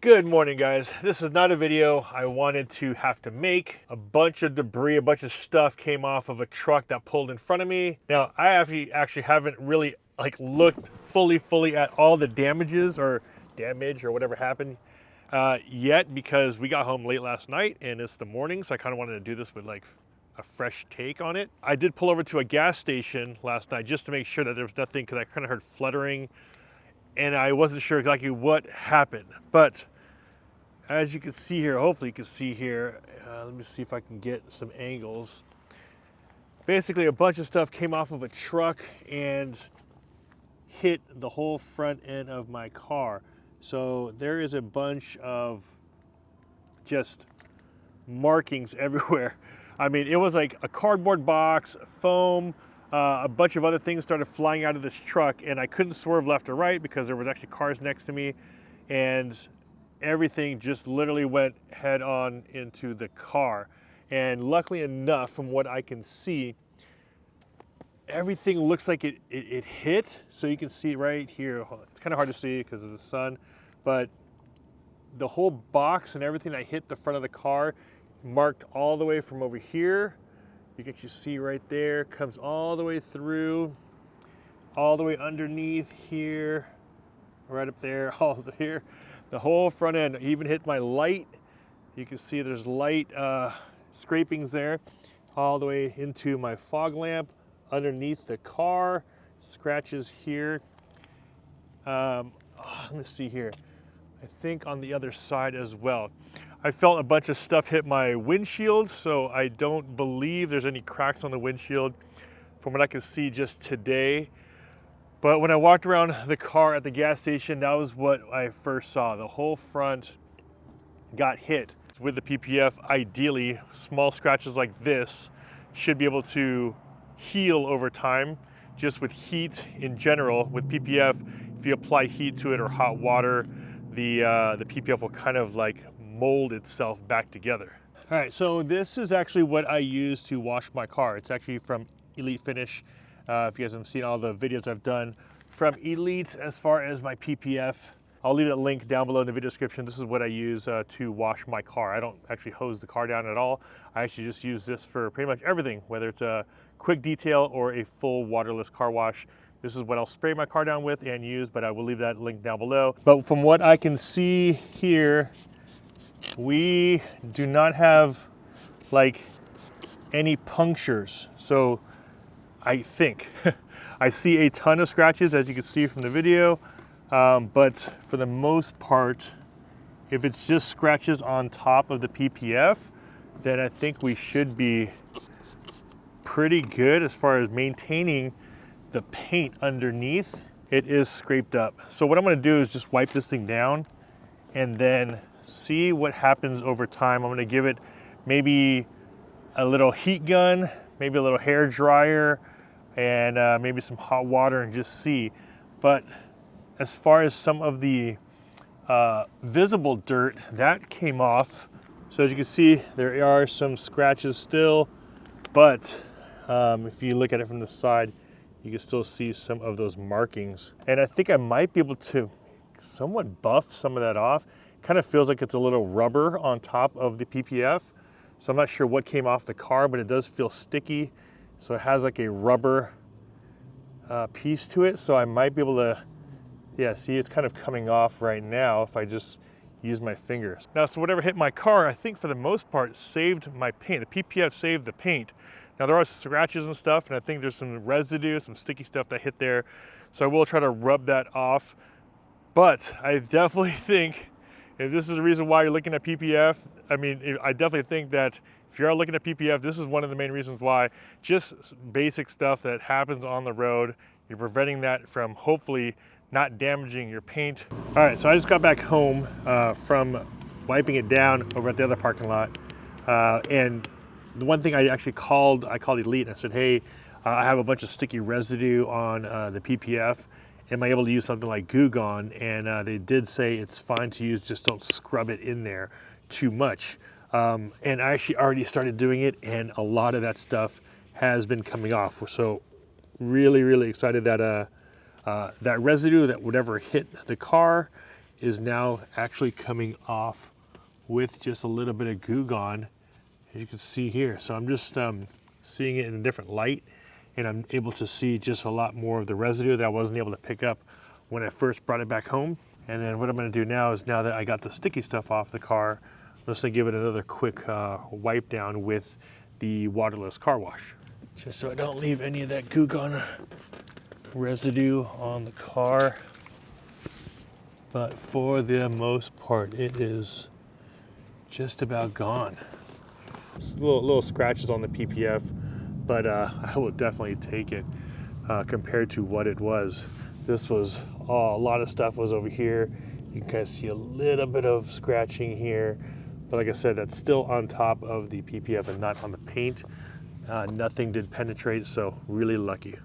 Good morning, guys. This is not a video I wanted to have to make. A bunch of debris, a bunch of stuff came off of a truck that pulled in front of me. Now, I actually haven't really looked fully at all the damage or whatever happened yet, because we got home late last night and it's the morning, so I kind of wanted to do this with a fresh take on it. I did pull over to a gas station last night just to make sure that there was nothing, because I kind of heard fluttering and I wasn't sure exactly what happened. But as you can see here, hopefully you can see here, let me see if I can get some angles. Basically, a bunch of stuff came off of a truck and hit the whole front end of my car. So there is a bunch of just markings everywhere. I mean, it was like a cardboard box, foam, a bunch of other things started flying out of this truck, and I couldn't swerve left or right because there was actually cars next to me, and everything just literally went head on into the car. And luckily enough, from what I can see, everything looks like it hit. So you can see right here, it's kind of hard to see because of the sun, but the whole box and everything that hit the front of the car marked all the way from over here. You can actually see right there, comes all the way through, all the way underneath here, right up there, all here. The whole front end even hit my light. You can see there's light scrapings there, all the way into my fog lamp, underneath the car, scratches here. Let me see here. I think on the other side as well. I felt a bunch of stuff hit my windshield, so I don't believe there's any cracks on the windshield from what I can see just today. But when I walked around the car at the gas station, that was what I first saw. The whole front got hit with the PPF. Ideally, small scratches like this should be able to heal over time, just with heat in general. With PPF, if you apply heat to it or hot water, the PPF will kind of mold itself back together. All right, so this is actually what I use to wash my car. It's actually from Elite Finish. If you guys haven't seen all the videos I've done from Elite as far as my PPF, I'll leave a link down below in the video description. This is what I use to wash my car. I don't actually hose the car down at all. I actually just use this for pretty much everything, whether it's a quick detail or a full waterless car wash. This is what I'll spray my car down with and use, but I will leave that link down below. But from what I can see here, we do not have any punctures. So I think I see a ton of scratches, as you can see from the video, but for the most part, if it's just scratches on top of the PPF, then I think we should be pretty good as far as maintaining the paint underneath. It is scraped up. So what I'm gonna do is just wipe this thing down and then see what happens over time. I'm gonna give it maybe a little heat gun, maybe a little hair dryer, and maybe some hot water, and just see. But as far as some of the visible dirt, that came off. So as you can see, there are some scratches still, but if you look at it from the side, you can still see some of those markings. And I think I might be able to somewhat buff some of that off. Kind of feels like it's a little rubber on top of the PPF. So I'm not sure what came off the car, but it does feel sticky. So it has like a rubber piece to it. So I might be able to, yeah, see it's kind of coming off right now if I just use my fingers. Now, so whatever hit my car, I think for the most part saved my paint. The PPF saved the paint. Now there are some scratches and stuff, and I think there's some residue, some sticky stuff that hit there. So I will try to rub that off. But I definitely think, if this is the reason why you're looking at PPF, I mean, I definitely think that if you are looking at PPF, this is one of the main reasons why. Just basic stuff that happens on the road, you're preventing that from hopefully not damaging your paint. All right, so I just got back home from wiping it down over at the other parking lot. And the one thing I actually called Elite and I said, hey, I have a bunch of sticky residue on the PPF. Am I able to use something like Goo Gone? And they did say it's fine to use, just don't scrub it in there too much. And I actually already started doing it, and a lot of that stuff has been coming off. So really, really excited that that residue, that whatever hit the car, is now actually coming off with just a little bit of goo gone, as you can see here. So I'm just seeing it in a different light, and I'm able to see just a lot more of the residue that I wasn't able to pick up when I first brought it back home. And then what I'm going to do now is, now that I got the sticky stuff off the car, I'm just going to give it another quick wipe down with the waterless car wash, just so I don't leave any of that goo gone residue on the car. But for the most part, it is just about gone. Little scratches on the PPF, but I will definitely take it compared to what it was. This was, a lot of stuff was over here. You can kind of see a little bit of scratching here, but like I said, that's still on top of the PPF and not on the paint. Nothing did penetrate, so really lucky.